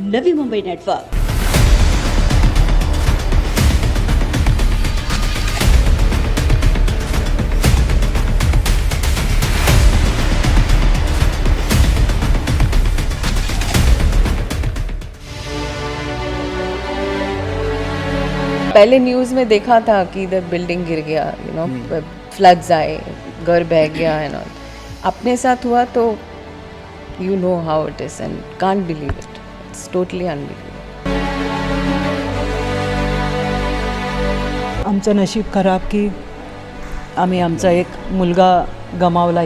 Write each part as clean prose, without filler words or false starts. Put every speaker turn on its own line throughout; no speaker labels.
Navi Mumbai network.
पहले news में देखा था कि इधर बिल्डिंग गिर गया, फ्लड्स आए, घर बह गया एंड ऑल। अपने साथ हुआ तो you know how it is end can't believe it, it's totally unbelievable.
आमचं नशीब खराब की आम्ही आमचा एक मुलगा गमावला.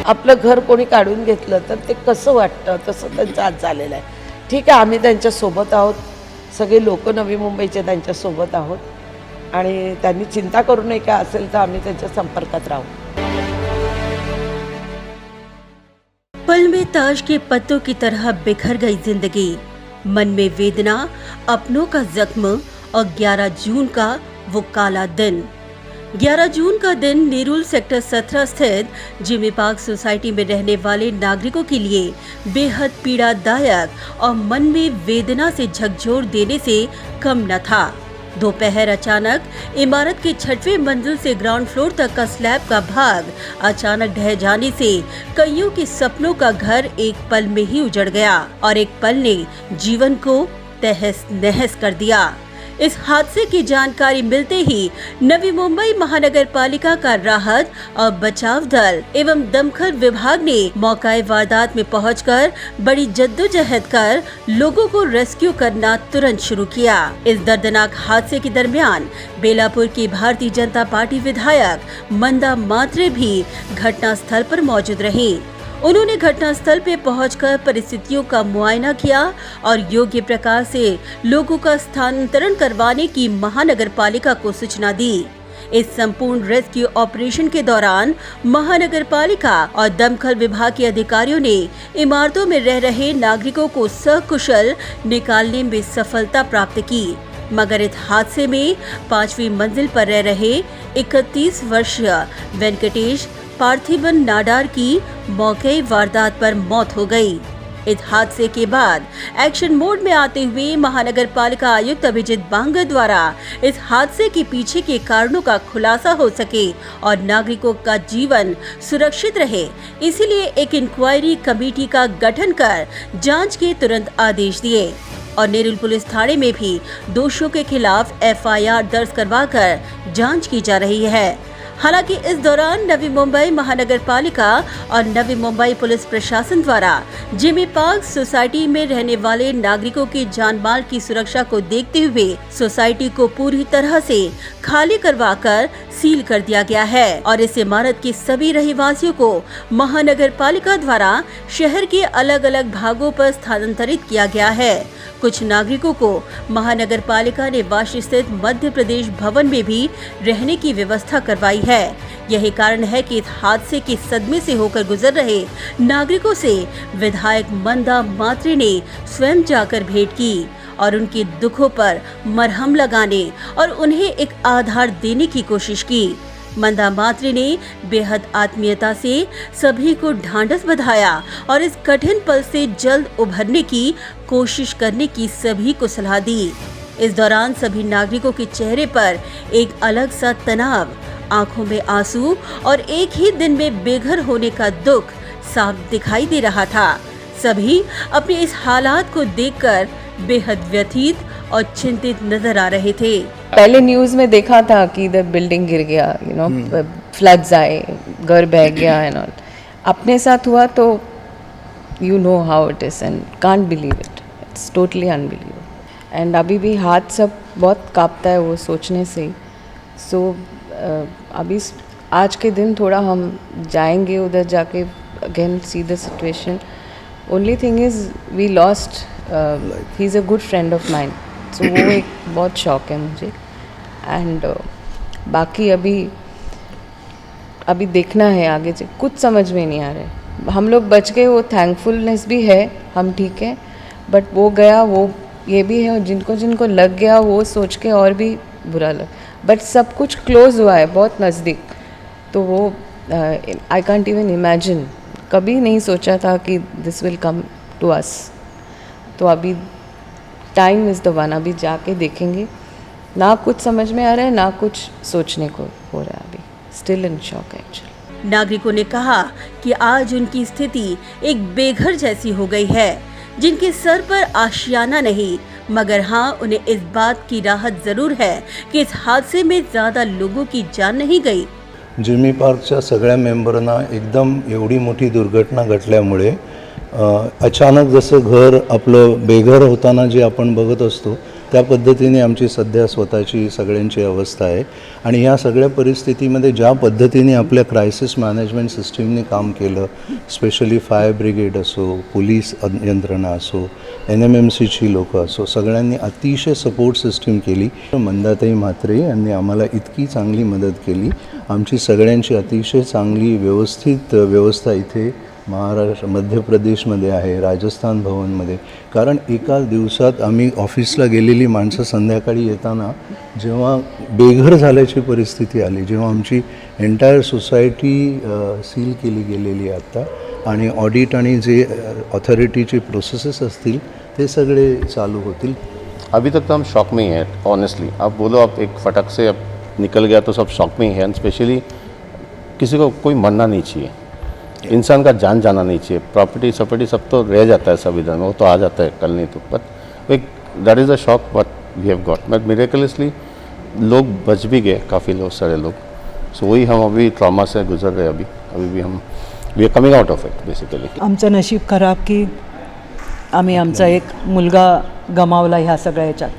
आपलं घर कोणी काढून घेतलं तर ते कसं वाटतं तसं त्यांचं आज झालेलं आहे. ठीक आहे, आम्ही त्यांच्यासोबत आहोत, सगळे लोक नवी मुंबईचे त्यांच्यासोबत आहोत आणि त्यांनी चिंता करू नये का असेल तर आम्ही त्यांच्या संपर्कात राहू.
पल में ताश के पत्तों की तरह बिखर गई जिंदगी, मन में वेदना, अपनों का जख्म और 11 जून का वो काला दिन। 11 जून का दिन नेरुल सेक्टर 17 स्थित जिमी पार्क सोसाइटी में रहने वाले नागरिकों के लिए बेहद पीड़ादायक और मन में वेदना से झकझोर देने से कम न था। दोपहर अचानक इमारत के 6वें मंजिल से ग्राउंड फ्लोर तक का स्लैब का भाग अचानक ढह जाने से कईयों के सपनों का घर एक पल में ही उजड़ गया और एक पल ने जीवन को तहस नहस कर दिया। इस हादसे की जानकारी मिलते ही नवी मुंबई महानगर पालिका का राहत और बचाव दल एवं दमकल विभाग ने मौके वारदात में पहुंचकर बड़ी जद्दोजहद कर लोगों को रेस्क्यू करना तुरंत शुरू किया। इस दर्दनाक हादसे के दरमियान बेलापुर की भारतीय जनता पार्टी विधायक मंदा मात्रे भी घटना स्थल पर मौजूद रहीं। उन्होंने घटनास्थल पे पहुंचकर परिस्थितियों का मुआयना किया और योग्य प्रकार से लोगों का स्थानांतरण करवाने की महानगर पालिका को सूचना दी। इस संपूर्ण रेस्क्यू ऑपरेशन के दौरान महानगर पालिका और दमकल विभाग के अधिकारियों ने इमारतों में रह रहे नागरिकों को सकुशल निकालने में सफलता प्राप्त की, मगर इस हादसे में 5वीं मंजिल पर रह रहे 31 वर्षीय वेंकटेश पार्थिबन नाडार की मौके वारदात पर मौत हो गई। इस हादसे के बाद एक्शन मोड में आते हुए महानगर पालिका आयुक्त अभिजीत बांगर द्वारा इस हादसे के पीछे के कारणों का खुलासा हो सके और नागरिकों का जीवन सुरक्षित रहे, इसीलिए एक इंक्वायरी कमेटी का गठन कर जांच के तुरंत आदेश दिए और नेरुल पुलिस थाने में भी दोषियों के खिलाफ FIR दर्ज करवाकर जांच की जा रही है। हालांकि इस दौरान नवी मुंबई महानगर पालिका और नवी मुंबई पुलिस प्रशासन द्वारा जिमी पार्क सोसाइटी में रहने वाले नागरिकों की जान माल की सुरक्षा को देखते हुए सोसाइटी को पूरी तरह से खाली करवाकर सील कर दिया गया है और इस इमारत के सभी रहवासियों को महानगर पालिका द्वारा शहर के अलग अलग भागों पर स्थानांतरित किया गया है। कुछ नागरिकों को महानगर पालिका ने वाशी स्थित मध्य प्रदेश भवन में भी रहने की व्यवस्था करवाई है। यही कारण है कि इस हादसे के सदमे से होकर गुजर रहे नागरिकों से विधायक मंदा मात्रे ने स्वयं जाकर भेंट की और उनके दुखों पर मरहम लगाने और उन्हें एक आधार देने की कोशिश की। मंदा मात्रे ने बेहद आत्मीयता से सभी को ढांढस बंधाया और इस कठिन पल से जल्द उभरने की कोशिश करने की सभी को सलाह दी। इस दौरान सभी नागरिकों के चेहरे पर एक अलग सा तनाव, आंखों में आंसू और एक ही दिन में बेघर होने का दुख साफ दिखाई दे रहा था। सभी अपने इस हालात को देखकर बेहद व्यथित और चिंतित नजर आ रहे थे।
पहले न्यूज़ में देखा था कि इधर बिल्डिंग गिर गया, फ्लड्स आए, घर बह गया एंड ऑल। अपने साथ हुआ तो you know how it is end can't believe it, it's totally unbelievable. End अभी भी हाथ सब बहुत कांपता है वो सोचने से ही। सो अभी आज के दिन थोड़ा हम जाएंगे उधर जाके again see the situation. Only thing is we lost, he is a good friend of mine, so वो एक बहुत शौक है मुझे। एंड बाकी अभी देखना है आगे से, कुछ समझ में नहीं आ रहा है। हम लोग बच गए, वो थैंकफुलनेस भी है, हम ठीक है, बट वो गया वो ये भी है, जिनको जिनको लग गया वो सोच के और भी बुरा लग। बट सब कुछ क्लोज हुआ है बहुत नज़दीक, तो वो आई कांट इवन इमेजिन कभी नहीं सोचा था कि दिस विल कम टू अस. तो अभी टाइम इज़ द वन. अभी जाके देखेंगे. ना कुछ समझ में आ रहा है, ना कुछ सोचने को हो रहा है. अभी स्टिल इन शॉक एक्चुअली.
नागरिकों ने कहा कि आज उनकी स्थिति एक बेघर जैसी हो गई है, जिनके सर पर आशियाना नहीं, मगर हाँ उन्हें इस बात की राहत जरूर है कि इस हादसे में ज्यादा लोगों की जान नहीं गई.
जिमी पार्कच्या सगळ्या मेंबरना एकदम एवढी मोठी दुर्घटना घडल्यामुळे अचानक जसं घर आपलं बेघर होताना जे आपण बघत असतो त्या पद्धतीने आमची सध्या स्वतःची सगळ्यांची अवस्था आहे. आणि ह्या सगळ्या परिस्थितीमध्ये ज्या पद्धतीने आपल्या क्रायसिस मॅनेजमेंट सिस्टीमने काम केलं, स्पेशली फायर ब्रिगेड असो, पोलीस यंत्रणा असो, NMMCची लोकं असो, सगळ्यांनी अतिशय सपोर्ट सिस्टीम केली. मंदाताई म्हात्रे यांनी आम्हाला इतकी चांगली मदत केली. आमची सगळ्यांची अतिशय चांगली व्यवस्थित व्यवस्था इथे महाराष्ट्र मध्य प्रदेशमध्ये आहे, राजस्थान भवनमध्ये. कारण एका दिवसात आम्ही ऑफिसला गेलेली माणसं संध्याकाळी येताना जेव्हा बेघर झाल्याची परिस्थिती आली, जेव्हा आमची एंटायर सोसायटी सील केली गेलेली आहे आत्ता, आणि ऑडिट आणि जे ऑथॉरिटीचे प्रोसेसेस असतील ते सगळे चालू होतील.
अभी तक तो हम शॉक में ही हैं ऑनेस्टली. आप बोलो आप एक फटक से अब निकल गया तो सब शॉक में ही है. एंड स्पेशली किसी को कोई मरना नहीं चाहिए, इंसान का जान जाना नहीं चाहिए. प्रॉपर्टी सब तो रह जाता है संविधान में, वो तो आ जाता है कल नहीं तो. बट एक that is a shock what we have got. But miraculously लोग बच भी गए, काफ़ी लोग, सारे लोग. सो वही हम अभी ट्रॉमा से गुजर रहे. अभी भी हम we are coming out of it basically.
आमचं नशीब खराब की आम्ही आमचा एक मुलगा गमावला ह्या सगळ्या ह्याच्यात.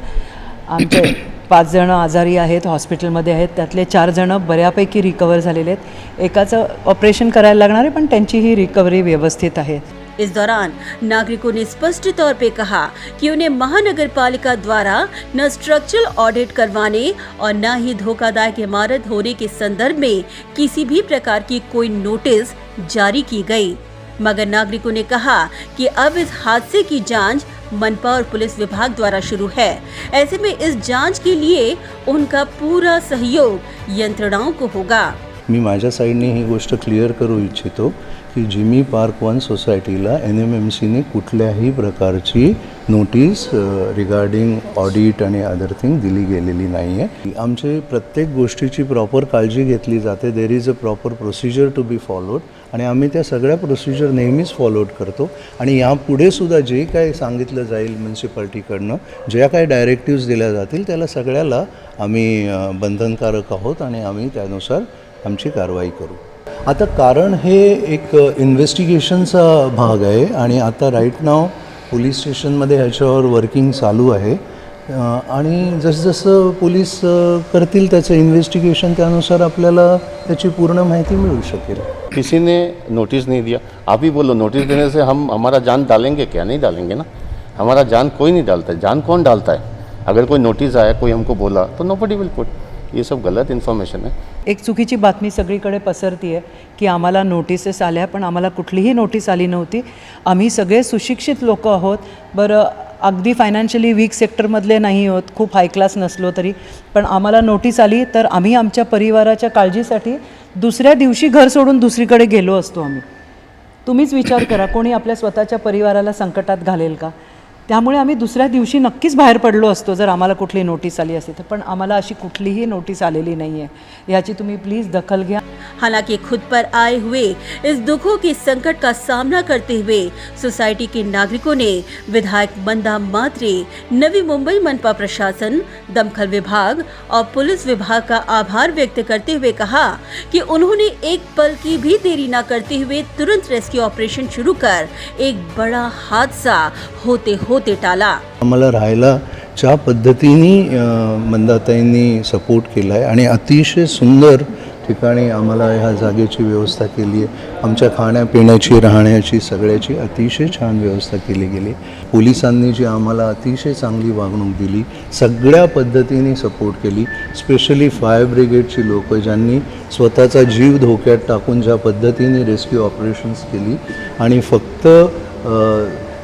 आमचे 5 जण आजारी आहेत, हॉस्पिटलमध्ये आहेत. त्यातले 4 जण बऱ्यापैकी रिकवर झालेले आहेत. एकाचं ऑपरेशन करायला लागणार आहे, पण त्यांची ही रिकव्हरी व्यवस्थित आहे.
इस दौरान नागरिकों ने स्पष्ट तौर पे कहा कि उन्हें महानगर पालिका द्वारा न स्ट्रक्चरल ऑडिट करवाने और न ही धोखादायक इमारत होने के संदर्भ में किसी भी प्रकार की कोई नोटिस जारी की गई. मगर नागरिकों ने कहा कि अब इस हादसे की जांच मनपा और पुलिस विभाग द्वारा शुरू है. ऐसे में इस जांच के लिए उनका पूरा सहयोग यंत्रणाओं को होगा.
मी माझ्या साईडने ही गोष्ट क्लिअर करू इच्छितो की जिमी पार्क 1 सोसायटीला NMMCने कुठल्याही प्रकारची नोटीस रिगार्डिंग ऑडिट आणि अदर थिंग दिली गेलेली नाही आहे. आमचे प्रत्येक गोष्टीची प्रॉपर काळजी घेतली जाते. There is a proper procedure to be followed, आणि आम्ही त्या सगळ्या प्रोसिजर नेहमीच फॉलोड करतो. आणि यापुढे सुद्धा जे काय सांगितलं जाईल म्युन्सिपाल्टीकडनं, ज्या काय डायरेक्टिव्स दिल्या जातील त्याला सगळ्याला आम्ही बंधनकारक आहोत आणि आम्ही त्यानुसार आमची कारवाई करू. आता कारण हे एक इन्व्हेस्टिगेशनचा भाग आहे आणि आता राईट नाव पोलीस स्टेशनमध्ये ह्याच्यावर वर्किंग चालू आहे. आणि जसं पोलीस करतील त्याचं इन्व्हेस्टिगेशन, त्यानुसार आपल्याला त्याची पूर्ण माहिती मिळू शकेल.
किसी ने नोटिस नहीं दिया. आप ही बोलो, नोटिस देने से हम हमारा जान डालेंगे क्या? नहीं डालेंगे ना. हमारा जान कोई नहीं डालता है. जान कौन डालता है? अगर कोई नोटिस आया, कोई हमको बोला, तो नोबडी विल पुट. ये सब गलत इन्फॉर्मेशन है.
एक चुकीची बातमी सगळीकडे पसरती आहे की आम्हाला नोटिसेस आल्या, पण आम्हाला कुठलीही नोटीस आली नव्हती. आम्ही सगळे सुशिक्षित लोक आहोत. बरं, अगदी फायनान्शियली वीक सेक्टरमधले नाही आहोत, खूप हाय क्लास नसलो तरी, पण आम्हाला नोटीस आली तर आम्ही आमच्या परिवाराच्या काळजीसाठी दुसऱ्या दिवशी घर सोडून दुसरीकडे गेलो असतो आम्ही. तुम्हीच विचार करा, कोणी आपल्या स्वतःच्या परिवाराला संकटात घालेल का? त्यामुळे आम्ही दुसऱ्या दिवशी नक्कीच बाहेर पडलो असतो जर आम्हाला कुठली नोटीस आली असती तर. पण आम्हाला अशी कुठलीही नोटीस आलेली नाही आहे. याची तुम्ही प्लीज दखल घ्या.
हालांकि खुद पर आए हुए इस दुखों के संकट का सामना करते हुए सोसाइटी के नागरिकों ने विधायक मंदा म्हात्रे, नवी मुंबई मनपा प्रशासन, दमकल विभाग और पुलिस विभाग का आभार व्यक्त करते हुए कहा कि उन्होंने एक पल की भी देरी न करते हुए तुरंत रेस्क्यू ऑपरेशन शुरू कर एक बड़ा हादसा होते होते टाला.
आम्हाला राहायला ज्या पद्धतीने मंदाताईंनी सपोर्ट केला आहे आणि अतिशय सुंदर ठिकाणी आम्हाला ह्या जागेची व्यवस्था केली आहे. आमच्या खाण्यापिण्याची, राहण्याची, सगळ्याची अतिशय छान व्यवस्था केली गेली. पोलिसांनी जी आम्हाला अतिशय चांगली वागणूक दिली, सगळ्या पद्धतीने सपोर्ट केली. स्पेशली फायर ब्रिगेडची लोक ज्यांनी स्वतःचा जीव धोक्यात टाकून ज्या पद्धतीने रेस्क्यू ऑपरेशन्स केली, आणि फक्त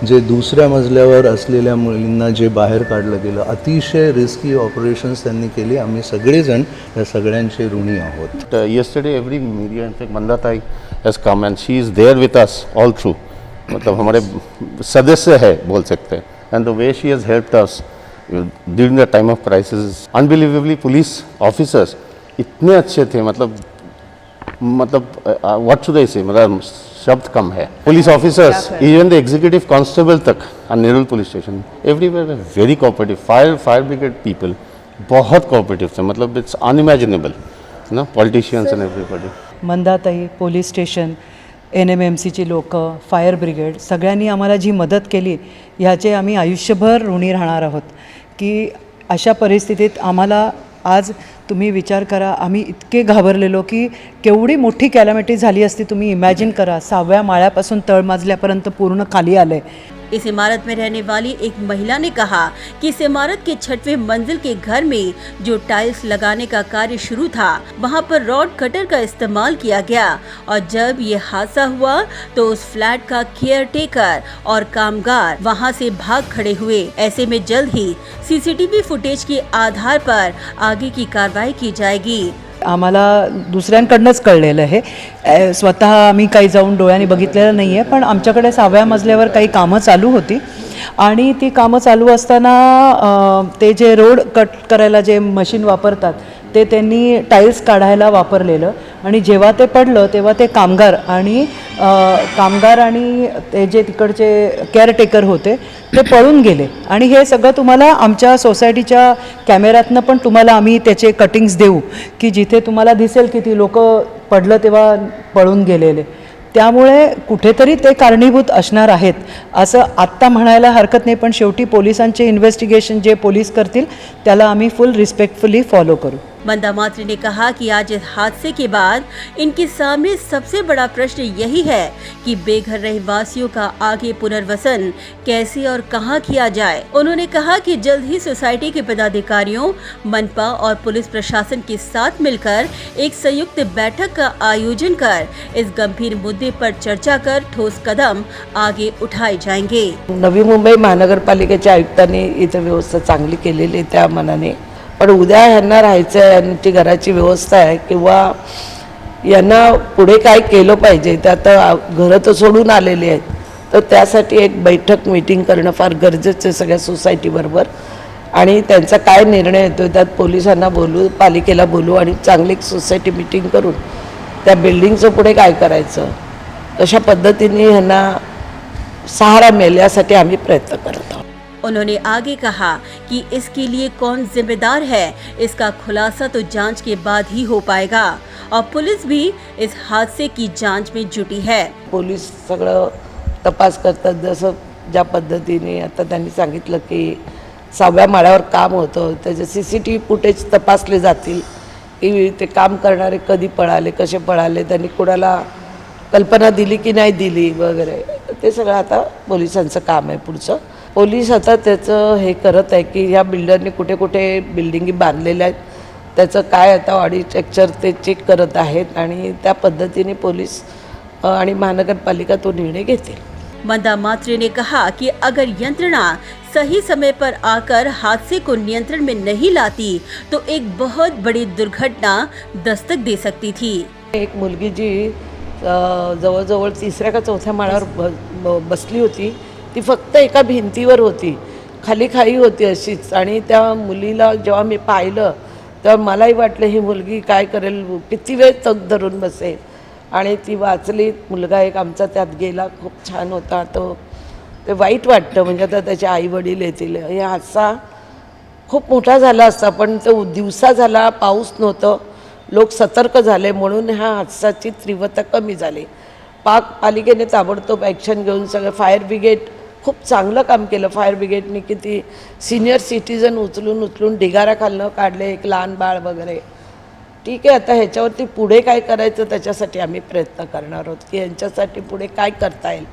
जे दुसऱ्या मजल्यावर असलेल्या मुलींना जे बाहेर काढलं गेलं, अतिशय रिस्की ऑपरेशन्स त्यांनी केली. आम्ही सगळेजण या सगळ्यांचे ऋणी आहोत.
Yesterday every media, in fact Mandatai has come and she is there with us all through. मतलब हमारे सदस्य है बोल सकते हैं. And the way she has helped us during the time of crisis, unbelievably police officers इतने अच्छे थे. मतलब what should I say, मतलब शब्द कम है. Police officers, even the executive constable तक, and Nerul police station, everywhere were very cooperative. Fire brigade people बहुत cooperative थे. मतलब it's unimaginable, ना, politicians and everybody.
मंदाताई, पोलीस स्टेशन, NMMCची लोक, फायर ब्रिगेड सगळ्यांनी आम्हाला जी मदत केली ह्याचे आम्ही आयुष्यभर ऋणी राहणार आहोत. की अशा परिस्थितीत आम्हाला आज तुम्ही विचार करा, आम्ही इतके घाबरलेलो की केवढी मोठी कॅलॅमिटी झाली असती. तुम्ही इमॅजिन करा, 6व्या माळ्यापासून तळमजल्यापर्यंत पूर्ण खाली आले.
इस इमारत में रहने वाली एक महिला ने कहा कि इस इमारत के 6वें मंजिल के घर में जो टाइल्स लगाने का कार्य शुरू था वहां पर रॉड कटर का इस्तेमाल किया गया और जब ये हादसा हुआ तो उस फ्लैट का केयर टेकर और कामगार वहां से भाग खड़े हुए. ऐसे में जल्द ही सीसीटीवी फुटेज के आधार पर आगे की कार्रवाई की जाएगी.
आम्हाला दुसऱ्यांकडनंच कळलेलं आहे. स्वतः आम्ही काही जाऊन डोळ्यांनी बघितलेलं नाही आहे, पण आमच्याकडे 6व्या मजल्यावर काही कामं चालू होती आणि ती कामं चालू असताना ते जे रोड कट करायला जे मशीन वापरतात ते त्यांनी टाईल्स काढायला वापरलेलं आणि जेव्हा ते पडलं तेव्हा ते कामगार आणि ते जे तिकडचे केअरटेकर होते ते पळून गेले. आणि हे सगळं तुम्हाला आमच्या सोसायटीच्या कॅमेऱ्यातनं पण तुम्हाला आम्ही त्याचे कटिंग्स देऊ की जिथे तुम्हाला दिसेल की ती लोक पडलं तेव्हा पळून गेलेले. त्यामुळे कुठेतरी ते कारणीभूत असणार आहेत असं आत्ता म्हणायला हरकत नाही, पण शेवटी पोलिसांचे इन्व्हेस्टिगेशन जे पोलीस करतील त्याला आम्ही फुल रिस्पेक्टफुली फॉलो करू.
मंदा मात्री ने कहा कि आज इस हादसे के बाद इनके सामने सबसे बड़ा प्रश्न यही है कि बेघर रहवासियों का आगे पुनर्वसन कैसे और कहां किया जाए. उन्होंने कहा कि जल्द ही सोसाइटी के पदाधिकारियों, मनपा और पुलिस प्रशासन के साथ मिलकर एक संयुक्त बैठक का आयोजन कर इस गंभीर मुद्दे पर चर्चा कर ठोस कदम आगे उठाए जाएंगे.
नवी मुंबई महानगरपालिकेच्या आयुक्तांनी इथं व्यवस्था चांगली केलेली आहे त्या मनाने, पण उद्या ह्यांना राहायचं आहे, यांची घराची व्यवस्था आहे किंवा यांना पुढे काय केलं पाहिजे ते आता घरं तर सोडून आलेली आहेत, तर त्यासाठी एक बैठक मीटिंग करणं फार गरजेचं आहे सगळ्या सोसायटीबरोबर. आणि त्यांचा काय निर्णय येतो त्यात पोलिसांना बोलू, पालिकेला बोलू आणि चांगली एक सोसायटी मीटिंग करून त्या बिल्डिंगचं पुढे काय करायचं तशा पद्धतीने ह्यांना सहारा मिळेल यासाठी आम्ही प्रयत्न करत आहोत.
उन्होंने आगे कहा कि इसके लिए कौन जिम्मेदार है इसका खुलासा तो जांच के बाद ही हो पाएगा और पुलिस भी इस हादसे की जांच में जुटी है.
पोलीस सगळं तपास करतात, जसं ज्या पद्धतीने आता त्यांनी सांगितलं की 6व्या माळ्यावर काम होतं त्याचे CCTV फुटेज तपासले जातील की ते काम करणारे कधी पळाले, कसे पळाले, त्यांनी कोणाला कल्पना दिली की नाही दिली वगैरे, ते सगळं आता पोलिसांचं काम आहे पुढचं. पोलीस आता त्याचं हे करत आहे की ह्या बिल्डरने कुठे कुठे बिल्डिंगी बांधलेल्या आहेत त्याचं काय आता ऑडिट स्ट्रक्चर ते चेक करत आहेत आणि त्या पद्धतीने पोलीस आणि महानगरपालिका तो निर्णय घेतील.
मंदा मात्री ने कहा कि अगर यंत्रणा सही समय पर आकर हादसे को नियंत्रण में नहीं लाती तो एक बहुत बड़ी दुर्घटना दस्तक दे सकती थी.
एक मुलगी जी जवळजवळ 3ऱ्या का 4थ्या माळ्यावर बसली होती, ती फक्त एका भिंतीवर होती, खाली खाई होती अशीच. आणि त्या मुलीला जेव्हा मी पाहिलं तेव्हा मलाही वाटलं ही मुलगी काय करेल, किती वेळ तग धरून बसेल, आणि ती वाचली. मुलगा एक आमचा त्यात गेला, खूप छान होता तो. ते वाईट वाटतं, म्हणजे आता त्याचे आई वडील येतील. हे हादसा खूप मोठा झाला असता पण तो दिवसा झाला, पाऊस नव्हतं, लोक सतर्क झाले म्हणून ह्या हादसाची तीव्रता कमी झाली. पालिकेने ताबडतोब ॲक्शन घेऊन सगळं फायर ब्रिगेड खूप चांगलं काम केलं. फायर ब्रिगेडने किती सिनियर सिटीजन उचलून ढिगारा खालनं काढले, एक लहान बाळ वगैरे. ठीक आहे, आता ह्याच्यावरती पुढे काय करायचं त्याच्यासाठी आम्ही प्रयत्न करणार आहोत की यांच्यासाठी पुढे काय करता येईल.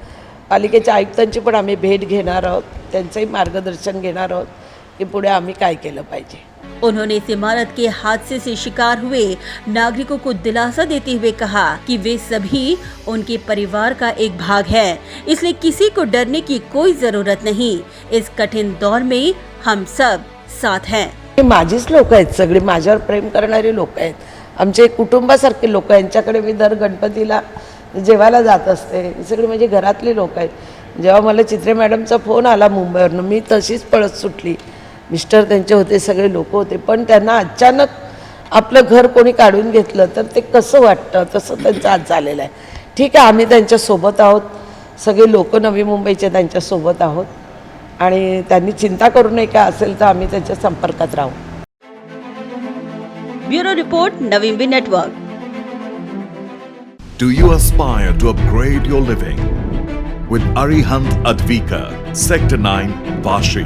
पालिकेच्या आयुक्तांची पण आम्ही भेट घेणार आहोत, त्यांचंही मार्गदर्शन घेणार आहोत कि पुढे आम्ही काय केलं पाहिजे.
उन्होंने इस इमारत के हादसे से शिकार हुए नागरिकों को दिलासा देते हुए कहा कि वे सभी उनके परिवार का एक भाग है, इसलिए किसी को डरने की कोई जरूरत नहीं. इस कठिन दौर में हम सब साथ हैं.
माझीच लोक आहेत, सगळे माझ्यावर प्रेम करणारे लोक आहेत, आमचे कुटुंबासारखे लोक. यांच्याकडे मी दर गणपतीला जेवायला जात असते. ही सगळी माझी घरातली लोक आहेत. जेव्हा मला चित्रे मॅडमचा फोन आला मुंबईवरनं, मी तशीच पळत सुटली. मिस्टर त्यांचे होते, सगळे लोक होते, पण त्यांना अचानक आपलं घर कोणी काढून घेतलं तर ते कसं वाटतं, तसं त्यांचं आज झालेलं आहे. ठीक आहे, आम्ही त्यांच्यासोबत आहोत, सगळे लोक नवी मुंबईचे त्यांच्यासोबत आहोत आणि त्यांनी चिंता करू नये, काय असेल तर आम्ही त्यांच्या संपर्कात राहू.
Bureau report Naveen network.
Do you aspire to upgrade your living? With Arihant Advika, Sector 9, Vashi.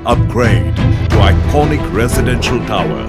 Upgrade to iconic residential tower